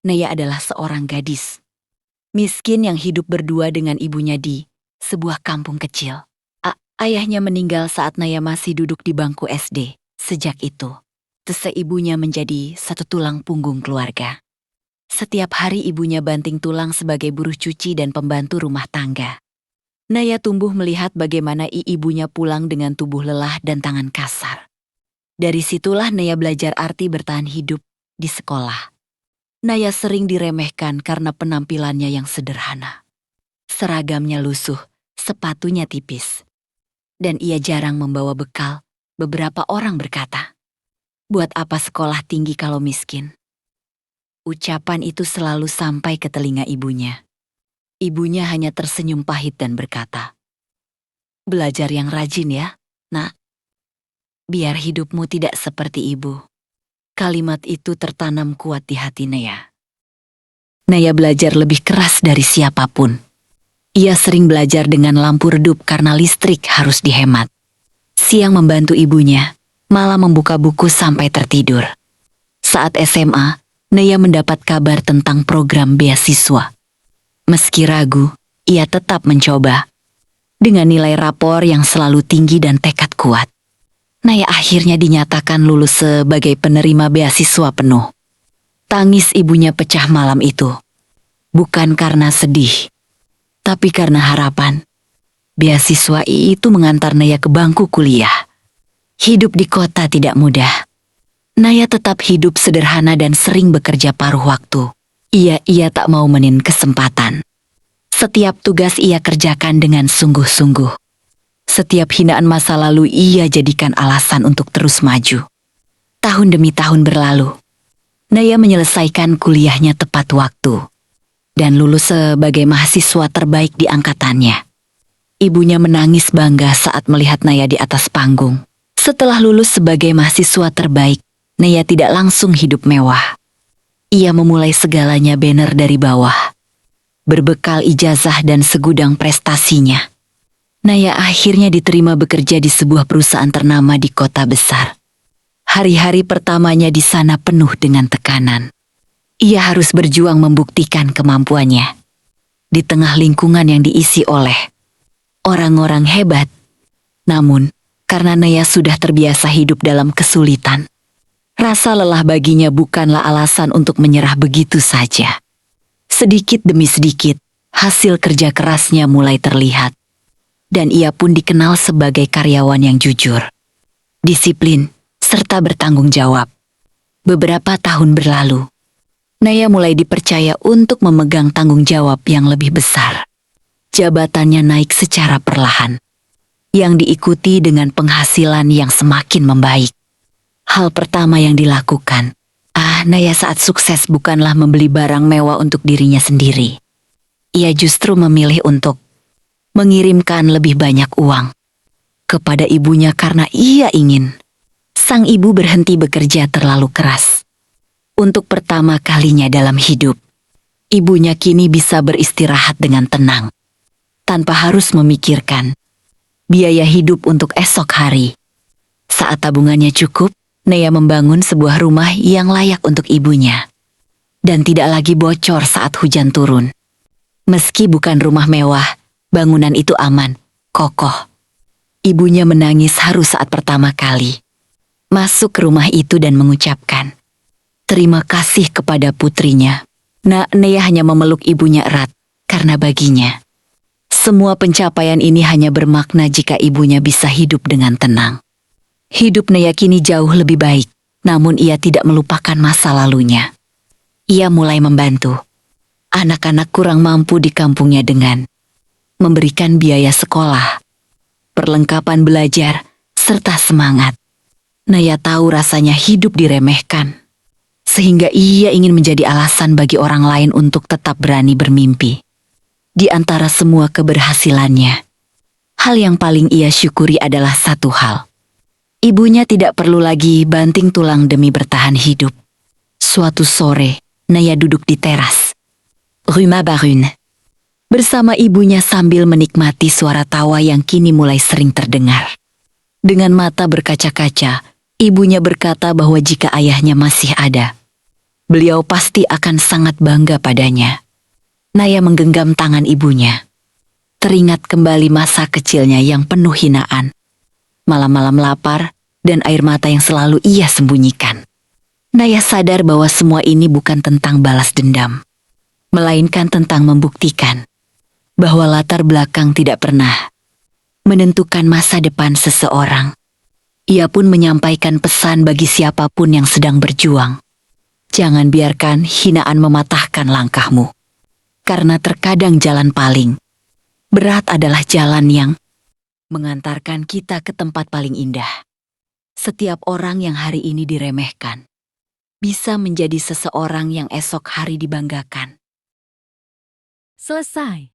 Naya adalah seorang gadis miskin yang hidup berdua dengan ibunya di sebuah kampung kecil. Ayahnya meninggal saat Naya masih duduk di bangku SD. Sejak itu, ibunya menjadi satu tulang punggung keluarga. Setiap hari ibunya banting tulang sebagai buruh cuci dan pembantu rumah tangga. Naya tumbuh melihat bagaimana ibunya pulang dengan tubuh lelah dan tangan kasar. Dari situlah Naya belajar arti bertahan hidup di sekolah. Naya sering diremehkan karena penampilannya yang sederhana. Seragamnya lusuh, sepatunya tipis. Dan ia jarang membawa bekal. Beberapa orang berkata, "Buat apa sekolah tinggi kalau miskin?" Ucapan itu selalu sampai ke telinga ibunya. Ibunya hanya tersenyum pahit dan berkata, "Belajar yang rajin ya, Nak. Biar hidupmu tidak seperti ibu." Kalimat itu tertanam kuat di hati Naya. Naya belajar lebih keras dari siapapun. Ia sering belajar dengan lampu redup karena listrik harus dihemat. Siang membantu ibunya, malam membuka buku sampai tertidur. Saat SMA, Naya mendapat kabar tentang program beasiswa. Meski ragu, ia tetap mencoba. Dengan nilai rapor yang selalu tinggi dan tekad kuat, Naya akhirnya dinyatakan lulus sebagai penerima beasiswa penuh. Tangis ibunya pecah malam itu. Bukan karena sedih, tapi karena harapan. Beasiswa itu mengantar Naya ke bangku kuliah. Hidup di kota tidak mudah. Naya tetap hidup sederhana dan sering bekerja paruh waktu. Ia tak mau menin kesempatan. Setiap tugas ia kerjakan dengan sungguh-sungguh. Setiap hinaan masa lalu ia jadikan alasan untuk terus maju. Tahun demi tahun berlalu. Naya menyelesaikan kuliahnya tepat waktu dan lulus sebagai mahasiswa terbaik di angkatannya. Ibunya menangis bangga saat melihat Naya di atas panggung. Setelah lulus sebagai mahasiswa terbaik, Naya tidak langsung hidup mewah. Ia memulai segalanya banner dari bawah. Berbekal ijazah dan segudang prestasinya, Naya akhirnya diterima bekerja di sebuah perusahaan ternama di kota besar. Hari-hari pertamanya di sana penuh dengan tekanan. Ia harus berjuang membuktikan kemampuannya. Di tengah lingkungan yang diisi oleh orang-orang hebat. Namun, karena Naya sudah terbiasa hidup dalam kesulitan, rasa lelah baginya bukanlah alasan untuk menyerah begitu saja. Sedikit demi sedikit, hasil kerja kerasnya mulai terlihat. Dan ia pun dikenal sebagai karyawan yang jujur, disiplin, serta bertanggung jawab. Beberapa tahun berlalu, Naya mulai dipercaya untuk memegang tanggung jawab yang lebih besar. Jabatannya naik secara perlahan, yang diikuti dengan penghasilan yang semakin membaik. Hal pertama yang dilakukan, Naya saat sukses bukanlah membeli barang mewah untuk dirinya sendiri. Ia justru memilih untuk mengirimkan lebih banyak uang kepada ibunya karena ia ingin sang ibu berhenti bekerja terlalu keras. Untuk pertama kalinya dalam hidup, ibunya kini bisa beristirahat dengan tenang, tanpa harus memikirkan biaya hidup untuk esok hari. Saat tabungannya cukup, Naya membangun sebuah rumah yang layak untuk ibunya, dan tidak lagi bocor saat hujan turun. Meski bukan rumah mewah, bangunan itu aman, kokoh. Ibunya menangis haru saat pertama kali masuk ke rumah itu dan mengucapkan terima kasih kepada putrinya. Naya hanya memeluk ibunya erat, karena baginya semua pencapaian ini hanya bermakna jika ibunya bisa hidup dengan tenang. Hidup Naya kini jauh lebih baik, namun ia tidak melupakan masa lalunya. Ia mulai membantu anak-anak kurang mampu di kampungnya dengan memberikan biaya sekolah, perlengkapan belajar, serta semangat. Naya tahu rasanya hidup diremehkan, sehingga ia ingin menjadi alasan bagi orang lain untuk tetap berani bermimpi. Di antara semua keberhasilannya, hal yang paling ia syukuri adalah satu hal. Ibunya tidak perlu lagi banting tulang demi bertahan hidup. Suatu sore, Naya duduk di teras Rumah Barune bersama ibunya sambil menikmati suara tawa yang kini mulai sering terdengar. Dengan mata berkaca-kaca, ibunya berkata bahwa jika ayahnya masih ada, Beliau pasti akan sangat bangga padanya. Naya menggenggam tangan ibunya. Teringat kembali masa kecilnya yang penuh hinaan. Malam-malam lapar dan air mata yang selalu ia sembunyikan. Naya sadar bahwa semua ini bukan tentang balas dendam, melainkan tentang membuktikan bahwa latar belakang tidak pernah menentukan masa depan seseorang. Ia pun menyampaikan pesan bagi siapapun yang sedang berjuang. Jangan biarkan hinaan mematahkan langkahmu. Karena terkadang jalan paling berat adalah jalan yang mengantarkan kita ke tempat paling indah. Setiap orang yang hari ini diremehkan bisa menjadi seseorang yang esok hari dibanggakan. Selesai.